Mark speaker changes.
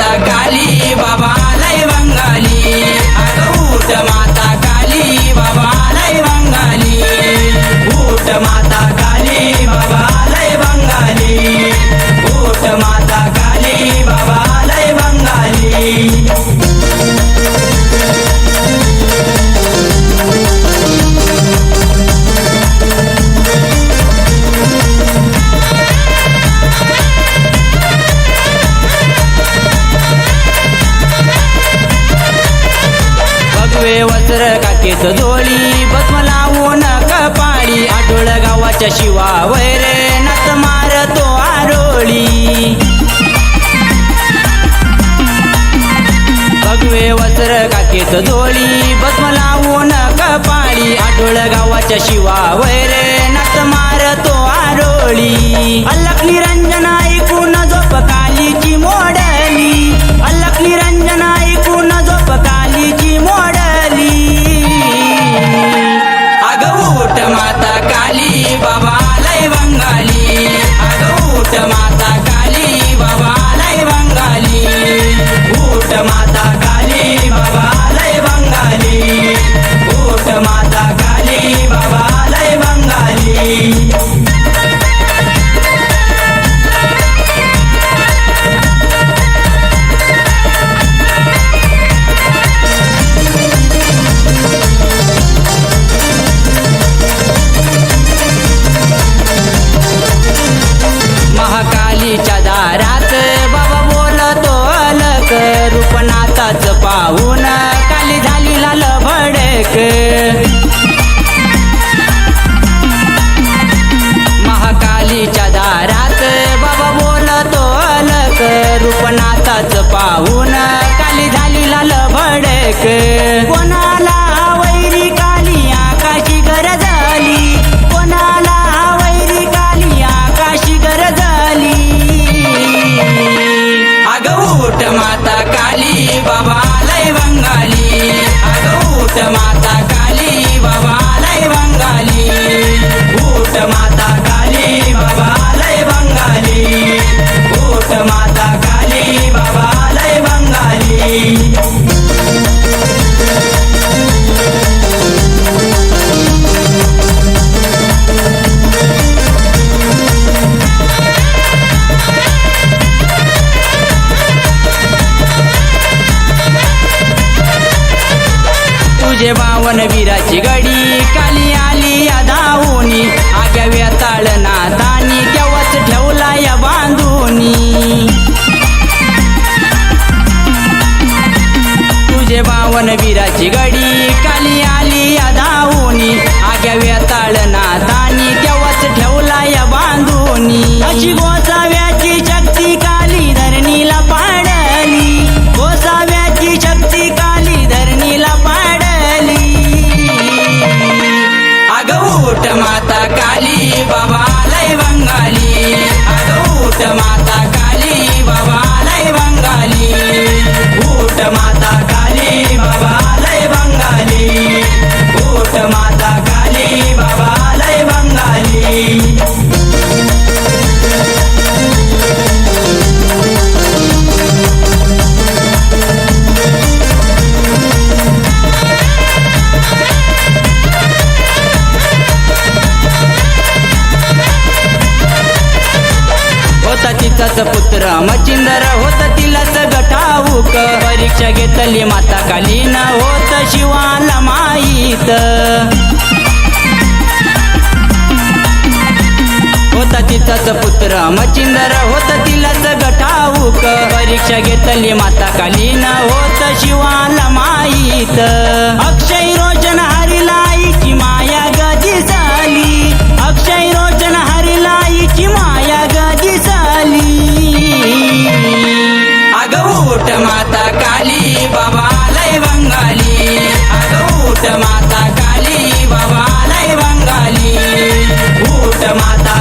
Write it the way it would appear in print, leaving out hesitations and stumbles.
Speaker 1: माता काली बाबा लय बंगाली, अगं उठ माता काली बाबा लय बंगाली, उठ माता काली बाबा लय बंगाली, उठ माता काली बाबा लय बंगाली। भगवे वस्त्र काकेत जोडी, भस्म लावून कपाळी, आठवड गावाच्या शिवा वैरे नत मारतो आरोळी। भगवे वस्त्र काकेत जोडी, भस्म लावून कपाळी, आठवड गावाच्या शिवा वैरे नत मारतो आरोळी। अल्लख निरंजन ऐकून झोप कालीची मोडली, अल्लख निरंजन ऐकून झोप कालीची मोडली। अगं उठ माता काली बाबा लय बंगाली, अगं उठ माता काली बाबा लय बंगाली, उठ माता काली बाबा लय बंगाली, उठ माता काली बाबा लय बंगाली। महाकालीच्या दारात बाबा बोलतो अलक, रूपनाथाच पाहून काली झाली लाल भडक। महाकालीच्या दारात बाबा बोलतो अलक, रूपनाथाच पाहून काली झाली लाल भडक। कोणाला वैरी काली आकाशी गरजली, कोणाला वैरी काली आकाशी गरजली। अगं उठ माता काली बाबा लय बंगाली, अगं उठ माता काली बाबा लय बंगाली, उठ माता काली बाबा लय बंगाली, उठ माता काली बाबा लय बंगाली। तुझे बावन वीराची गडी काली आली या धावूनी, आग्या वेताळ नादानी केव्हाच ठेवला या बांधूनी। तुझे बावन वीराची गडी काली आली या धावूनी, आग्या वेताळ नादानी केव्हाच ठेवला या बांधूनी। अशी गोसाव्याची शक्ती काली धरणीला पाडली, गोसाव्याची शक्ती काली धरणीला पाडली। अगं उठ माता काली बाबा लय बंगाली, अगं उठ माता काली बाबा लय बंगाली, उठ माता काली बाबा लय बंगाली, उठ माता काली बाबा लय बंगाली। होता तिचाच पुत्र मचिंदर, होता तिलाच गठाऊक, परीक्षा घेतली माता कालीन होत शिवाला माहीत। होता तिचाच पुत्र मचिंदर, होता तिलाच गठाऊक, परीक्षा घेतली माता कालीन होत शिवाला माहीत। अक्षय रोशन हरिला आईची माया गदी झाली, अक्षय रोशन हरिला आईची माया गदी झाली। अगं उठ माता काली बाबा लय बंगाली, अगं उठ माता काली बाबा लय बंगाली, उठ माता